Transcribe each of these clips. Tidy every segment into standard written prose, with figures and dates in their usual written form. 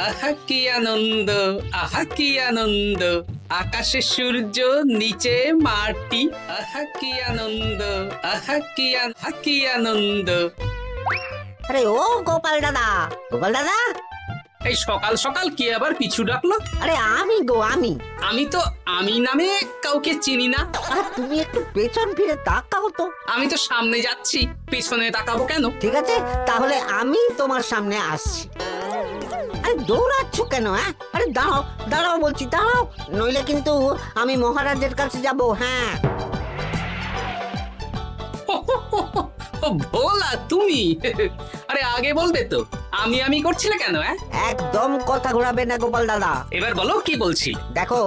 আহা কি আনন্দ, আহা কি আনন্দ, আকাশে সূর্য নিচে মাটি, আহা কি আনন্দ, আহা কি আনন্দ। আরে ও গোপাল দাদা, গোপাল দাদা, এই সকাল সকাল কি আবার পিছু ডাকলো? আরে আমি গো আমি। আমি তো আমি নামে কাউকে চিনি না। আর তুমি একটু পেছন ফিরে তাকাও তো। আমি তো সামনে যাচ্ছি, পেছনে তাকাবো কেন? ঠিক আছে, তাহলে আমি তোমার সামনে আসছি। আরে দৌড়াচ্ছ কেন? হ্যাঁ, আরে দাঁড়াও দাঁড়াও বলছি, দাঁড়াও, নইলে কিন্তু আমি মহারাজের কাছে যাব। হ্যাঁ, ও ভোলা তুমি? আরে আগে বলবে তো, আমি করছিলে কেন? একদম কথা ঘোরাবে না গোপাল দাদা। এবার বলো কি বলছি। দেখো,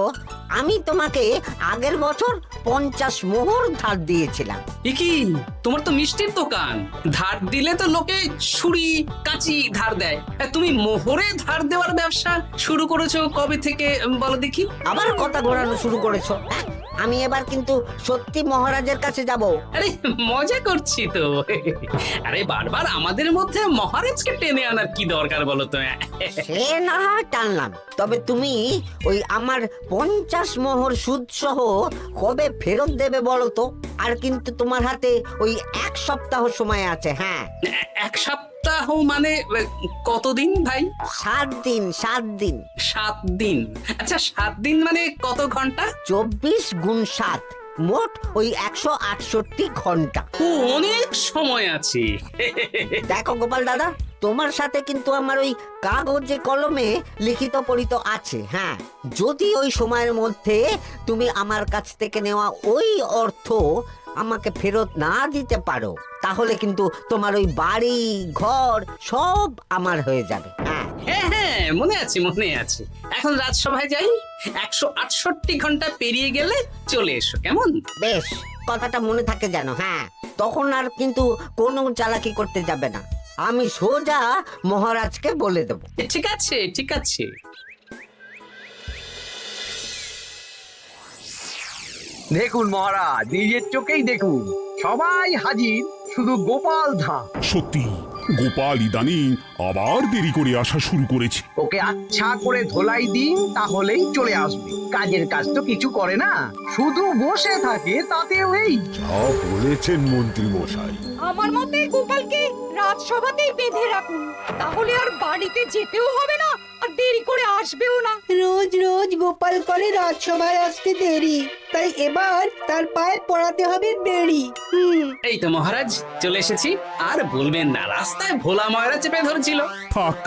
আমি তোমাকে আগের বছর 50 মোহর ধার দিয়েছিলাম। এ কি, তোমার তো মিষ্টির দোকান, ধার দিলে তো লোকে ছুরি কাঁচি ধার দেয়, আর তুমি মোহরে ধার দেওয়ার ব্যবসা শুরু করেছো কবে থেকে বলো দেখি? আবার কথা ঘোরানো শুরু করেছো। হ্যাঁ, আমি এবার কিন্তু সত্যি মহারাজের কাছে যাব। আরে মজা করছি তো। আরে বারবার আমাদের মধ্যে মহারাজকে টেনে আনার কি দরকার বলো তো? সে না হয় টানলাম, তবে তুমি ওই আমার 50 মোহর সুদ সহ কবে ফেরত দেবে বলো তো? আর কিন্তু তোমার হাতে ওই 1 সপ্তাহ সময় আছে। হ্যাঁ, 1 সপ্তাহ মানে কতদিন ভাই? 7 দিন, 7 দিন। 7 দিন? আচ্ছা 7 দিন মানে কত ঘন্টা? 24 গুণ 7, মোট ওই 168 ঘন্টা। ও, অনেক সময় আছে। দেখো গোপাল দাদা, তোমার সাথে কিন্তু আমার ওই কাগজে কলমে লিখিত পড়িত আছে। হ্যাঁ, যদি ওই সময়ের মধ্যে তুমি আমার কাছ থেকে নেওয়া ওই অর্থ আমাকে ফেরত না দিতে পারো, তাহলে কিন্তু তোমার ওই বাড়ি ঘর সব আমার হয়ে যাবে। হ্যাঁ, হ্যাঁ হ্যাঁ, মনে আছে মনে আছে। এখন রাজসভায় যাই, 168 ঘন্টা পেরিয়ে গেলে চলে এসো, কেমন? বেশ, কথাটা মনে থাকে যেন। হ্যাঁ, তখন আর কিন্তু কোনো চালাকি করতে যাবে না, আমি সোজা মহারাজকে বলে দেব। ঠিক আছে ঠিক আছে। দেখুন মহারাজ, নিজের চোখেই দেখুন, সবাই হাজির, শুধু গোপাল ধা। সত্যি গোপাল ইদানিং আবার দেরি করে আসা শুরু করেছে। ওকে আচ্ছা করে ধোলাই দিন, তাহলেই চলে আসবে। কাজের কাজ তো কিছু করে না, শুধু বসে থাকে, তাতেও এই। যা বলেছেন মন্ত্রী মশাই। আমার মতে গোপালকে রাজসভাতেই বেঁধে রাখুন, তাহলে আর বাড়িতে যেতেও হবে না, আর দেরি করে আসবেও না। রোজ রোজ গোপাল করে রাজসভায় আসতে দেরি, তাই এবার তার পায়ে পড়াতে হবে বেড়ি। এই তো মহারাজ চলে এসেছি। আর বলবেন না, রাস্তায় ভোলা ময়রা চেপে ধরেছিল। থাক,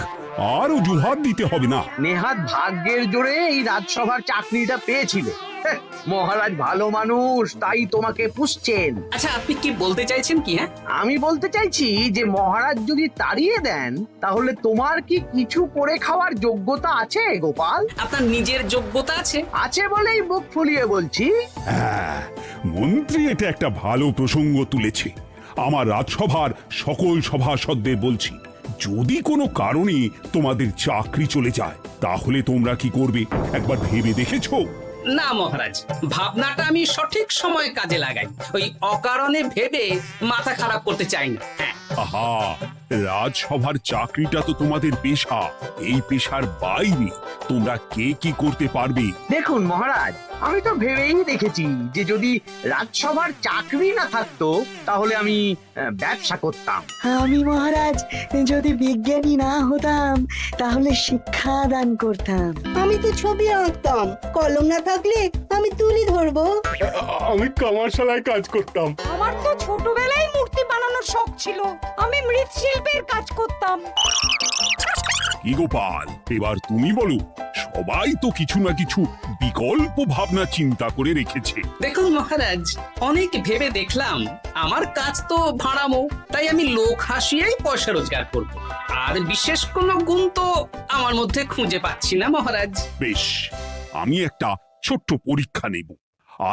আর অজুহাত দিতে হবে না। নেহাত ভাগ্যের জোরে এই রাজসভার চাকরিটা পেয়েছিল। হ্যাঁ, মহারাজ ভালো মানুষ, তাই তোমাকে পুষছেন। আচ্ছা আপনি কি বলতে চাইছেন কি? আমি বলতে চাইছি যে মহারাজ যদি তাড়িয়ে দেন, তাহলে তোমার কি কিছু করে খাওয়ার যোগ্যতা আছে গোপাল? আপনার নিজের যোগ্যতা আছে? আছে বলেই মুখ ফুলিয়ে বলছি। হ্যাঁ, মন্ত্রী এটা একটা ভালো প্রসঙ্গ তুলেছে। আমার রাজসভার সকল সভাসদদের বলছি, যদি কোনো কারণে তোমাদের চাকরি চলে যায়, তাহলে তোমরা কি করবে একবার ভেবে দেখেছো? না মহারাজ, ভাবনাটা আমি সঠিক সময় কাজে লাগাই, ওই অকারণে ভেবে মাথা খারাপ করতে চাই না। হ্যাঁ, আহা, রাজসভার চাকরিটা তো তোমাদের পেশা। এই পেশার বাইরে তোমরা কে কি করতে পারবে? দেখুন মহারাজ, আমি তো ভেবেই দেখেছি যে যদি রাজসভার চাকরি না থাকতো, তাহলে আমি ব্যবসা করতাম। আমি মহারাজ যদি বিজ্ঞানী না হতাম, তাহলে শিক্ষা দান করতাম। আমি তো ছবি আঁকতাম, কলম না থাকলে আমি তুলি ধরবো। আমি কামারশালায় কাজ করতাম। আমার তো ছোটবেলায় মূর্তি বানানোর শখ ছিল, আমি মৃৎশিল্পের কাজ করতাম। কি গোপাল, এবার তুমি বলো। সবাই তো কিছু না কিছু বিকল্প ভাবনা চিন্তা করে রেখেছে। দেখুন মহারাজ, অনেক ভেবে দেখলাম আমার কাজ তো ভাড়ামো, তাই আমি লোক হাসিয়েই পয়সা রোজগার করব। আর বিশেষ কোনো গুণ তো আমার মধ্যে খুঁজে পাচ্ছি না মহারাজ। বেশ, আমি একটা ছোট্ট পরীক্ষা নেব।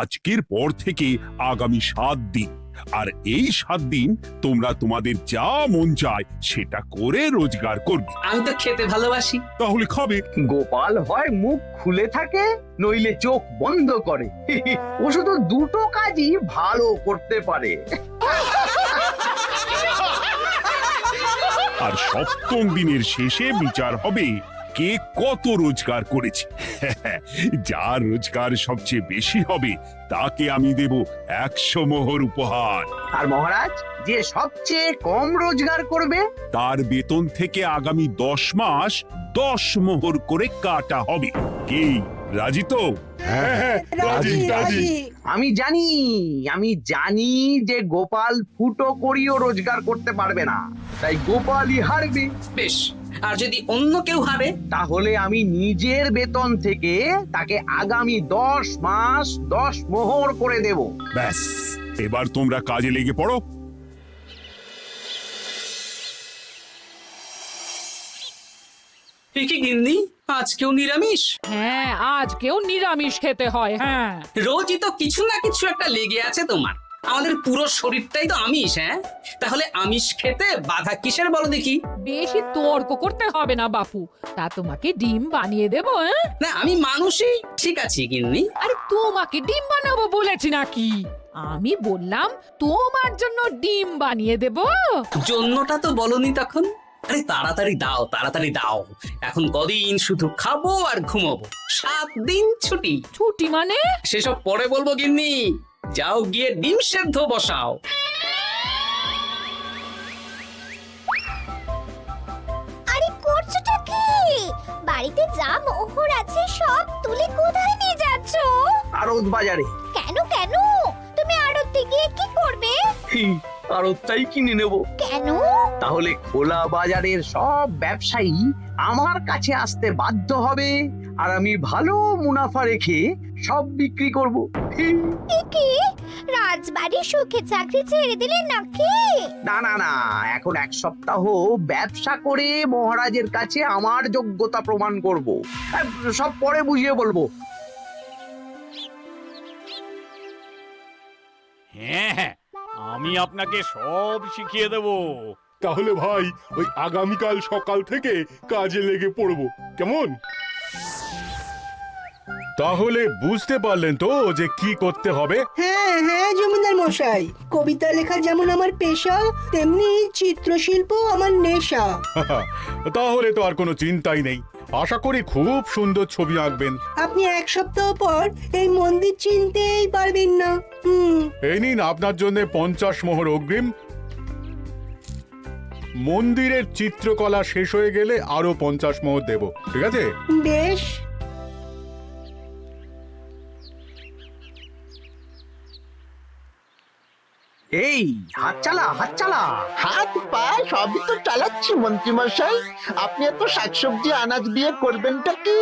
আজকের পর থেকে আগামী 7 দিন, আর এই 7 দিন তোমরা তোমাদের যা মন চায় সেটা করে রোজগার করবে। আমি তো খেতে ভালোবাসি। তাহলে খাবে। গোপাল হয় মুখ খুলে থাকে, নইলে চোখ বন্ধ করে। ও শুধু দুটো কাজই ভালো করতে পারে। আর 7ম দিনের শেষে বিচার হবে কে কত রোজগার করেছে। যার রোজগার সবচেয়ে বেশি হবে তাকে আমি দেব 100 মোহর উপহার। আর মহারাজ, যে সবচেয়ে কম রোজগার করবে তার বেতন থেকে আগামী 10 মাস 10 মোহর করে কাটা হবে। কি রাজি তো? হ্যাঁ, রাজি রাজি। আমি জানি যে গোপাল ফুটো করিও রোজগার করতে পারবে না, তাই গোপালই হারবে। বেশ, আর যদি অন্য কেউ হারে? তাহলে আমি নিজের বেতন থেকে তাকে আগামী 10 মাস 10 মোহর করে দেব। ব্যাস, এবার তোমরা কাজে লেগে পড়ো। এ কি গিন্নি, আজকেও নিরামিষ? হ্যাঁ, আজকেও নিরামিষ খেতে হয়। হ্যাঁ, রোজই তো কিছু না কিছু একটা লেগে আছে তোমার। আমাদের পুরো শরীরটাই তো আমিষ। হ্যাঁ, তাহলে আমিষ খেতে বাধা কিসের বলো দেখি? বেশি তর্ক করতে হবে না বাপু, তা তোমাকে ডিম বানিয়ে দেবো। হ্যাঁ, না, আমি মানুষই ঠিক আছি গিন্নি। আরে তোমাকে ডিম বানাবো বলেছি নাকি? আমি বললাম তোমার জন্য ডিম বানিয়ে দেবো। জন্যটা তো বলনি তখন। আরে তাড়াতাড়ি দাও, তাড়াতাড়ি দাও। এখন কদিন শুধু খাবো আর ঘুমাবো, 7 দিন ছুটি। ছুটি মানে? সেসব পরে বলবো গিন্নি। যাও গিয়ে ডিম সেদ্ধ বসাও। আরে করছোটা কি? বাড়িতে যা মোহর আছে সব তুলে কোথায় নিয়ে যাচ্ছ? আড়ত বাজারে। কেন কেন? তুমি আড়তে গিয়ে কি করবে? আড়তটাই কিনে নেব। কেন? তাহলে খোলা বাজারের সব ব্যবসায়ী আমার কাছে আসতে বাধ্য হবে, আর আমি ভালো মুনাফা রেখে সব বিক্রি করব। এ কি? রাজবাড়ি সুখে চাকরি ছেড়ে দিলে নাকি? না না না, এখন 1 সপ্তাহ ব্যবসা করে মহারাজের কাছে আমার যোগ্যতা প্রমাণ করব। সব পরে বুঝিয়ে বলবো। হ্যাঁ, আমি আপনাকে সব শিখিয়ে দেব। তাহলে ভাই ওই আগামীকাল সকাল থেকে কাজে লেগে পড়বো, কেমন? তাহলে বুঝতে পারলেন তো যে কি করতে হবে? হ্যাঁ হ্যাঁ জমিদার মশাই, কবিতা লেখা যেমন আমার পেশা, তেমনি চিত্রশিল্প আমার নেশা। তাহলে তো আর কোনো চিন্তাই নেই। আশা করি খুব সুন্দর ছবি আঁকবেন। আপনি 1 সপ্তাহ পর এই মন্দির চিনতেই পারবেন না। এই নিন আপনার জন্য 50 মোহর অগ্রিম। মন্দিরের চিত্রকলা শেষ হয়ে গেলে আরো 50 মোহর দেব, ঠিক আছে? বেশ। এই হাত চালা, হাত চালা। হাত পা সবই তো চালাচ্ছি মন্ত্রী মশাই। আপনি এত শাকসবজি আনাজ দিয়ে করবেনটা কি?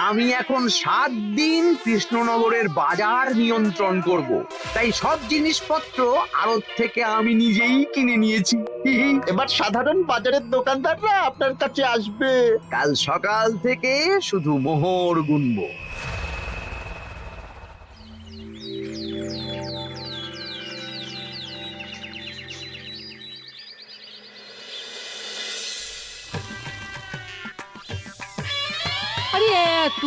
আমি এখন 7 দিন কৃষ্ণনগরের বাজার নিয়ন্ত্রণ করব, তাই সব জিনিসপত্র আড়ত থেকে আমি নিজেই কিনে নিয়েছি। এবার সাধারণ বাজারের দোকানদাররা আপনার কাছে আসবে। কাল সকাল থেকে শুধু মোহর গুনবো। আরে এত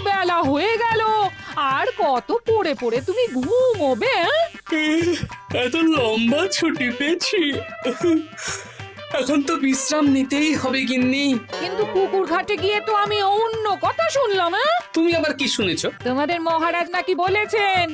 বেলা হয়ে গেল, আর কত পড়ে পড়ে তুমি ঘুমোবে? এত লম্বা ছুটি পেয়েছি, এখন তো বিশ্রাম নিতেই হবে গিন্নি। কিন্তু পুকুর ঘাটে গিয়ে তো আমি অন্য কথা শুনলাম। তুমি আবার কি শুনেছো? তোমাদের মহারাজ নাকি বলেছেন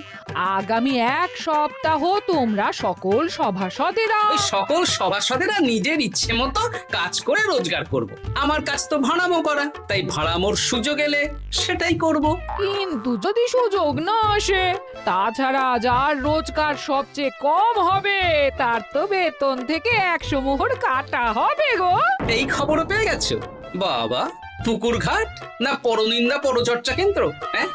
আগামী 1 সপ্তাহ তোমরা সকল সভাসদেরা ওই সকল সভাসদেরা নিজের ইচ্ছে মতো কাজ করে রোজগার করব। আমার কাজ তো ভাড়ামো করা, তাই ভাড়ামোর সুযোগ এলে সেটাই করব। কিন্তু যদি সুযোগ না আসে, তাছাড়া যার রোজগার সবচেয়ে কম হবে তার তো বেতন থেকে 100 মোহর কাটা হবে গো। এই খবরও পেয়ে গেছো? বাবা, পুকুর ঘাট না পরনিন্দা পরচর্চা কেন্দ্র? হ্যাঁ,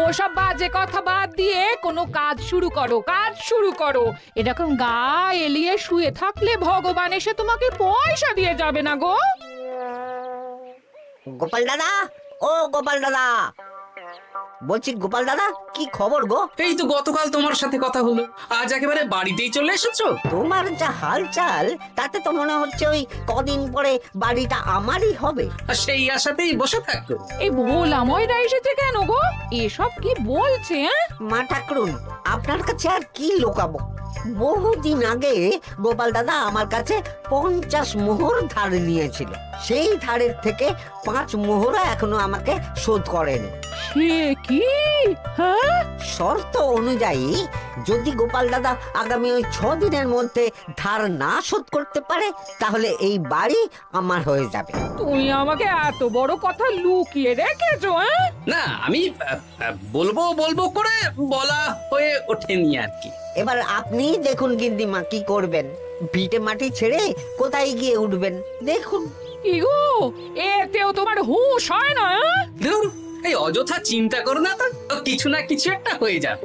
ওসব বাজে কথা বাদ দিয়ে কোনো কাজ শুরু করো, কাজ শুরু করো। এরকম গা এলিয়ে শুয়ে থাকলে ভগবান এসে তোমাকে পয়সা দিয়ে যাবে না গো। গোপাল দাদা, ও গোপাল দাদা, বলছি গোপাল দাদা, কি খবর গো? এই তো গতকাল তোমার সাথে কথা হলো, আজ একেবারে বাড়িতেই চলে এসেছো। তোমার যা হালচাল তাতে তো মনে হচ্ছে ওই কদিন পরে বাড়িটা আমারই হবে। আর সেই আশাতেই বসে থাকো। এই ভোলাময়রা এসেছে কেন গো? এসব কি বলছে? মা ঠাকুরুন, আপনার কাছে আর কি লোকাবো? বহুদিন আগে গোপাল দাদা আমার কাছে 50 মোহর ধার নিয়েছিল। সেই ধারের থেকে 5 মোহরা এখনো আমাকে শোধ করেনি। সে কি? হ্যাঁ, শর্ত অনুযায়ী যদি গোপাল দাদা আগামী ওই 6 দিনের মধ্যে ধার না শোধ করতে পারে তাহলে এই বাড়ি আমার হয়ে যাবে। তুমি আমাকে এত বড় কথা লুকিয়ে রেখেছো? হ্যাঁ, না আমি বলবো বলবো করে বলা হয়ে ওঠেনি আর কি। এবার আপনি দেখুন গিন্দিমা কি করবেন। ভিটে মাটি ছেড়ে কোথায় গিয়ে উঠবেন দেখুন। কি গো, এতেও তোমার হুঁশ হয় না? হ্যাঁ? ধুর, এই অযথা চিন্তা করো না তো, কিছু না কিছু একটা হয়ে যাবে।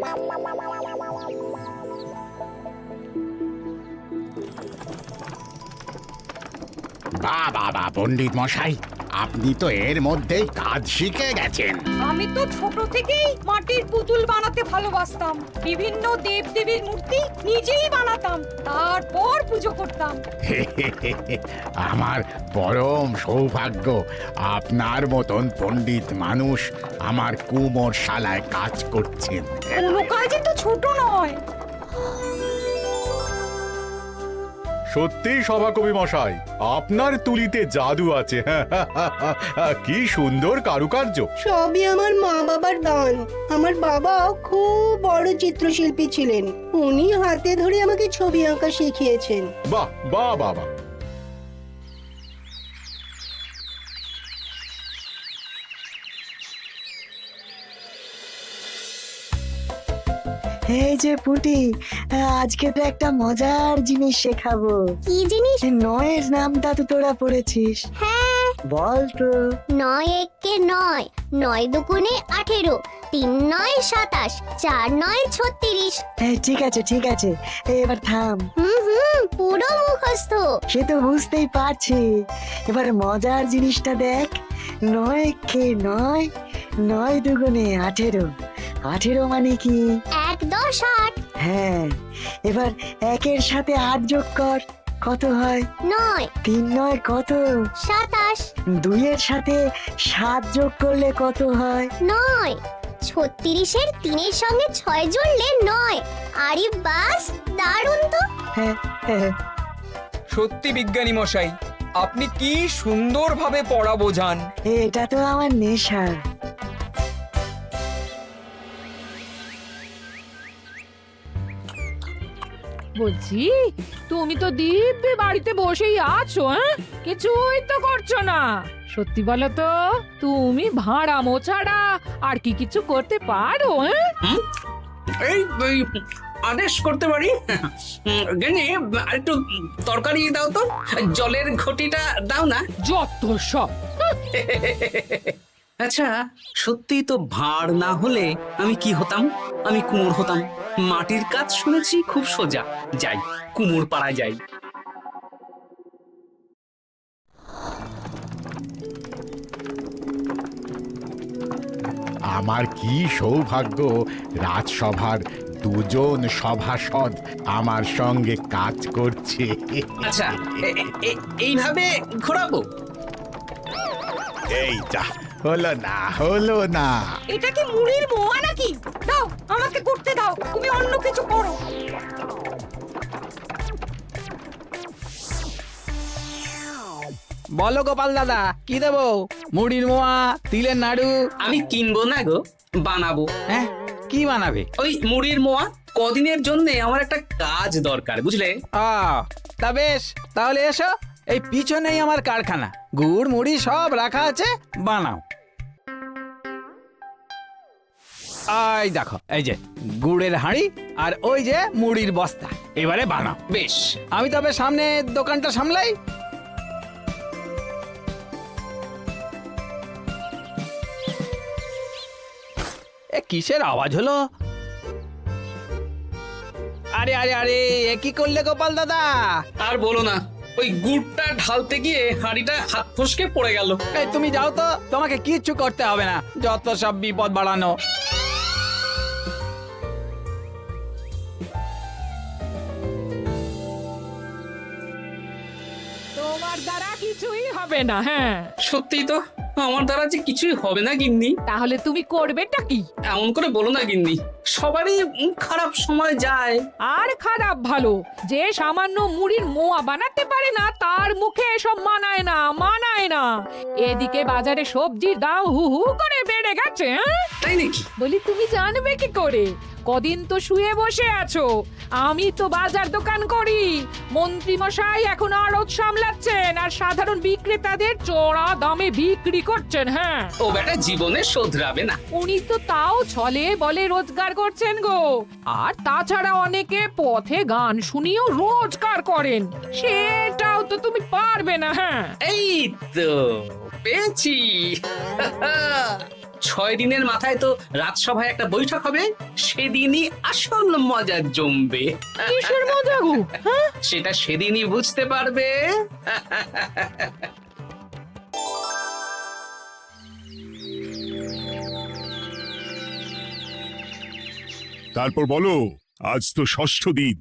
বাবা পণ্ডিত মশাই, আপনি তো এর মধ্যেই কাজ শিখে গেছেন। আমি তো ছোট থেকেই মাটির পুতুল বানাতে ভালোবাসতাম। বিভিন্ন দেবদেবীর মূর্তি নিজেই বানাতাম, তারপর পুজো করতাম। আমার পরম সৌভাগ্য আপনার মতন পণ্ডিত মানুষ আমার কুমোর শালায় কাজ করছেন। কোনো কাজই তো ছোট নয়। সত্যি সভাকবি মশাই, আপনার তুলিতে জাদু আছে। কি সুন্দর কারুকার্য। সবই আমার মা বাবার দান। আমার বাবা খুব বড় চিত্রশিল্পী ছিলেন, উনি হাতে ধরে আমাকে ছবি আঁকা শিখিয়েছেন। বাহ বাহ বাবা। এই যে পুটি, আজকে তো একটা মজার জিনিস শেখাবো। কি জিনিস? নয়ের নামটা তো তোরা পড়েছিস, হ্যাঁ, বল তো। 9 একে 9, 9 দুগুণে 18, 3 9 27, 4 9 36। ঠিক আছে ঠিক আছে, এবার থাম। পুরো মুখস্থ। সে তো বুঝতেই পারছি। এবার মজার জিনিসটা দেখ। 9 কে 9, 9 দুগুণে 18, 18 মানে কি? 1 10 8। হ্যাঁ, এবার 1-এর সাথে 8 যোগ কর, কত হয়? 9 3 9 কত? 27। 2-এর সাথে 7 যোগ করলে কত হয়? 9 36-এর 3-এর সঙ্গে 6 জুড়লে 9। আরে বাস, দারুণ তো। হ্যাঁ হ্যাঁ। সত্যি বিজ্ঞানী মশাই, আপনি কি সুন্দরভাবে পড়া বোঝান। এটা তো আমার নেশা। বলছি, তুমি তো দিব্যি বাড়িতে বসেই আছো। হ্যাঁ, কিছুই তো করছো না। সত্যি বলো তো, তুমি ভাড়ামো ছাড়া আর কি কিছু করতে পারো? হ্যাঁ, এই আদেশ করতে পারি। গেনি একটু তরকারি দাও তো, জলের ঘটিটা দাও না। যত সব। আচ্ছা, সত্যি তো ভাঁড় না হলে আমি কি হতাম? আমি কুমোর হতাম। মাটির কাজ শুনেছি খুব সোজা। যাই, কুমোর পাড়া যাই। আমার কি সৌভাগ্য, রাজসভার দুজন সভাসদ আমার সঙ্গে কাজ করছে। আচ্ছা, এইভাবে ঘোরাবো? এই যা, হলো না। এটা কি মুড়ির মোয়া নাকি? দাও, আমাকে করতে দাও, তুমি অন্য কিছু করো। বলো গোপাল দাদা, কি দেবো? মুড়ির মোয়া, তিলের নাড়ু? আমি কিনবো না গো, বানাবো। হ্যাঁ, কি বানাবে? ওই মুড়ির মোয়া। কদিনের জন্য আমার একটা কাজ দরকার, বুঝলে? তা বেশ, তাহলে এসো, এই পিছনেই আমার কারখানা, গুড় মুড়ি সব রাখা আছে, বানাও। এই দেখো, এই যে গুড়ের হাঁড়ি আর ওই যে মুড়ির বস্তা, এবারে বানাও। বেশ, আমি তবে সামনে দোকানটা সামলাই। কিসের আওয়াজ হলো? আরে আরে আরে, এ কি করলে গোপাল দাদা? আর বলো না, ওই গুড়টা ঢালতে গিয়ে হাঁড়িটা হাত ফসকে পড়ে গেল। এই তুমি যাও তো, তোমাকে কিচ্ছু করতে হবে না, যত সব বিপদ বাড়ানো। তোমার তোমার দ্বারা কিছুই হবে না। হ্যাঁ, সত্যিই তো আমার দ্বারা যে কিছুই হবে না গিন্নি। তাহলে তুমি করবেটা কি? এমন করে বলো না গিন্নি, সবারই খারাপ সময় যায়। আর খারাপ ভালো, যে সামান্য মুড়ির মোয়া বানাতে পারে না তার মুখে এসব মানায় না, মানায় না। এদিকে বাজারে সবজির দাম হু হু করে বেড়ে গেছে। হ্যাঁ, তাই নাকি? বলি তুমি জানবে কি করে? কদিন তো শুয়ে বসে আছো, আমি তো বাজার দোকান করি। মন্ত্রী মশাই এখন আড়ত সামলাচ্ছেন আর সাধারণ বিক্রেতাদের চড়া দামে বিক্রি করছেন। হ্যাঁ, ও বেটা জীবনে শোধরাবে না। উনি তো তাও ছলে বলে রোজগার করছেন গো। আর তাছাড়া অনেকে পথে গান শুনিয়েও রোজগার করেন, সেটাও তো তুমি পারবে না। হ্যাঁ, এই তো পেয়েছি। 6 দিনের মাথায় তো রাজসভায় একটা বৈঠক হবে, সেদিনই আসল মজা জমবে। কিসের মজা গো? হ্যাঁ, সেটা সেদিনই বুঝতে পারবে। তারপর বলো, আজ তো ষষ্ঠ দিন,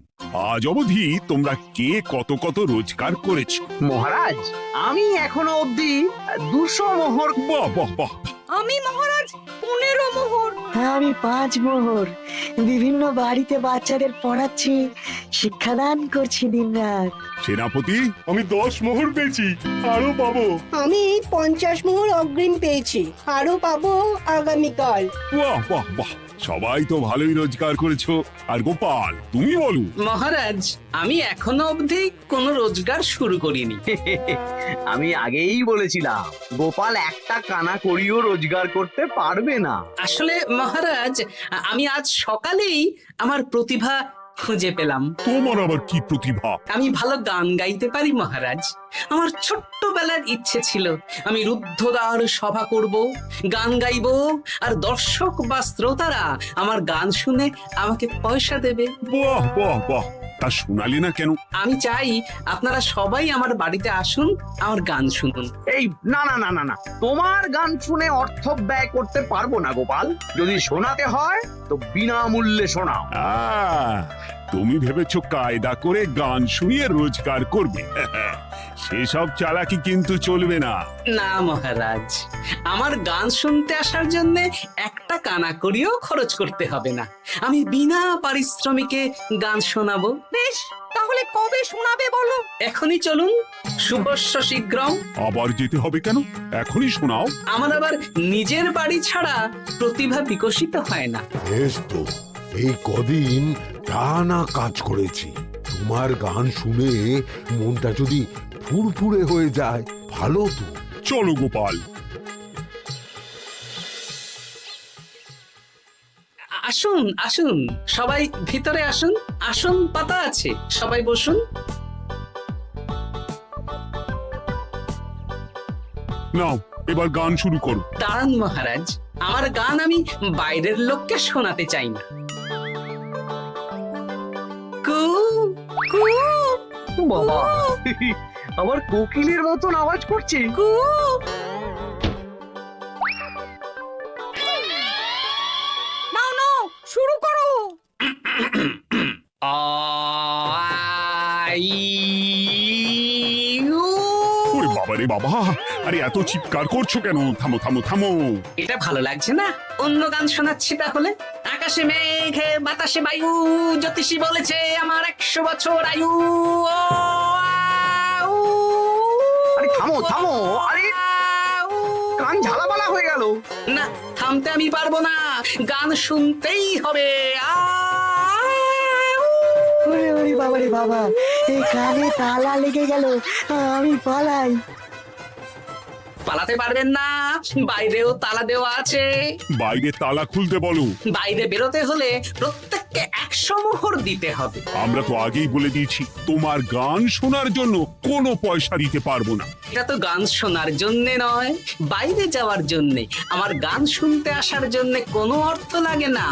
আজ অবধি তোমরা কে কত কত রোজগার করেছো? মহারাজ, আমি এখনো অবধি 200 মোহর। বাহ বাহ বাহ! আমি মহারাজ 15 মোহর। হ্যাঁ, আমি 5 মোহর। বিভিন্ন বাড়িতে বাচ্চাদের পড়াচ্ছি, শিক্ষাদান করছি দিনরাত। সেনাপতি, আমি 10 মোহর পেয়েছি, আরো পাবো। আমি 50 মোহর অগ্রিম পেয়েছি, আরো পাবো আগামীকাল। বাহ বাহ বাহ! সবাই তো ভালোই রোজগার করেছো। আর গোপাল, তুমি বলো। মহারাজ, আমি এখনো অবধি কোনো রোজগার শুরু করিনি। আমি আগেই বলেছিলাম গোপাল একটা কানা করিও রোজগার করতে পারবে না। আসলে মহারাজ, আমি আজ সকালেই আমার প্রতিভা খুঁজে পেলাম। তোমার আবার কি প্রতিভা? আমি ভালো গান গাইতে পারি মহারাজ। আমার ছোট্টবেলার ইচ্ছে ছিল আমি রুদ্ধদ্বার সভা করব, গান গাইবো, আর দর্শক বা শ্রোতারা আমার গান শুনে আমাকে পয়সা দেবে। বাহ বাহ বাহ! তা শোনালে না কেন? আমি চাই আপনারা সবাই আমার বাড়িতে আসুন, আমার গান শুনুন। এই না না না না না, তোমার গান শুনে অর্থ ব্যয় করতে পারবো না গোপাল। যদি শোনাতে হয় তো বিনামূল্যে শোনাও। তুমি ভেবেছো কায়দা করে গান শুনিয়ে রোজগার করবে? সেসব চালাকি কিন্তু চলবে না। না মহারাজ, আমার গান শুনতে আসার জন্য একটা কানা করিও খরচ করতে হবে না। আমি বিনা পারিশ্রমিকে গান শোনাবো। বেশ, তাহলে কবে শোনাবে বলো? এখনই চলুন, শুভস্য শীঘ্রম। আবার যেতে হবে কেন? এখনই শোনাও। আমার আবার নিজের বাড়ি ছাড়া প্রতিভা বিকশিত হয় না। বেশ তো, এই কদিন টানা কাজ করেছি, তোমার গান শুনে মনটা যদি ফুরফুরে হয়ে যায় ভালো তো। চলো গোপাল। আসুন আসুন, সবাই ভিতরে আসুন। আসন পাতা আছে, সবাই বসুন। নাও, এবার গান শুরু করো। দাঁড়ান মহারাজ, আমার গান আমি বাইরের লোককে শোনাতে চাই না। কু কু বাবা, আবার কোকিলের মতন আওয়াজ করছে। কু। নাও নাও, শুরু করো। ওরে বাবা রে বাবা! আরে এত চিৎকার করছো কেন? থামো থামো থামো! এটা ভালো লাগছে না? অন্য গান শোনাচ্ছি তাহলে। আকাশে মেঘে বাতাসে বায়ু, জ্যোতিষী বলেছে আমার 100 বছর আয়ু। আরে থামো থামো! আরে কান ঝালাপালা হয়ে গেল। না, থামতে আমি পারবো না, গান শুনতেই হবে। ওরে ওরে বাবা রে বাবা, এই কানে তালা লেগে গেল, আমি পালাই। পালাতে পারবেন না, বাইরেও তালা দেওয়া আছে। বাইরে তালা খুলতে বলো। বাইরে বেরোতে হলে প্রত্যেককে 100 মোহর দিতে হবে। আমরা তো আগেই বলে দিয়েছি, তোমার গান শোনার জন্য কোনো পয়সা দিতে পারবো না। এটা তো গান শোনার জন্যে নয়, বাইরে যাওয়ার জন্যে। আমার গান শুনতে আসার জন্যে কোনো অর্থ লাগে না।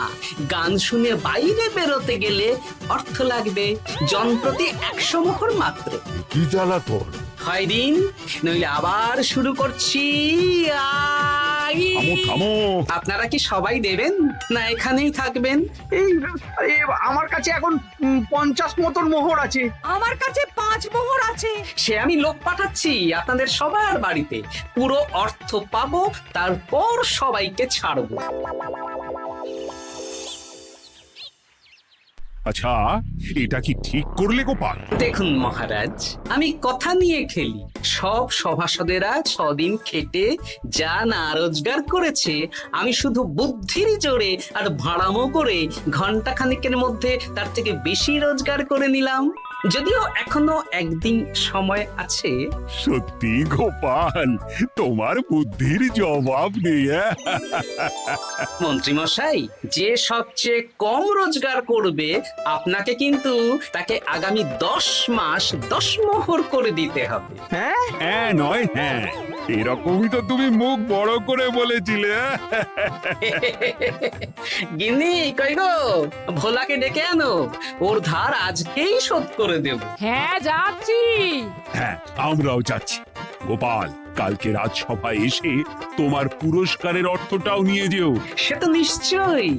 গান শুনে বাইরে বেরোতে গেলে অর্থ লাগবে, জনপ্রতি 100 মোহর মাত্র। কি জ্বালাতন! হয় দিন, নইলে আবার শুরু করছি। মশাই থামো থামো। আপনারা কি সবাই দেবেন না এখানেই থাকবেন? এই আমার কাছে এখন 50 মতন মোহর আছে। আমার কাছে 5 মোহর আছে। সে আমি লোক পাঠাচ্ছি আপনাদের সবার বাড়িতে, পুরো অর্থ পাবো, তারপর সবাইকে ছাড়বো। আচ্ছা, এটা কি ঠিক করলে গোপাল? দেখুন মহারাজ, আমি কথা নিয়ে খেলি। সব সভাসদেরা 6 দিন খেটে যা না রোজগার করেছে, আমি শুধু বুদ্ধির জোরে আর ভাড়ামো করে ঘন্টা খানিকের মধ্যে তার থেকে বেশি রোজগার করে নিলাম। যদিও এখনো একদিন সময় আছে। সত্যি গোপাল, তোমার বুদ্ধির জবাব নেই। মন্ত্রী মশাই, যে সবচেয়ে কম রোজগার করবে আপনাকে কিন্তু তাকে আগামী 10 মাস 10 মোহর করে দিতে হবে। হ্যাঁ নয় হ্যাঁ, এরকমই তো তুমি মুখ বড় করে বলেছিলে। গিন্নি কই গো, ভোলাকে ডেকে আনো, ওর ধার আজকেই শোধ করে দেব। হ্যাঁ যাচ্ছি। হ্যাঁ, আমরাও যাচ্ছি। গোপাল, কালকে রাজসভায় এসে তোমার পুরস্কারের অর্থটাও নিয়ে যেও। সে তো নিশ্চয়ই।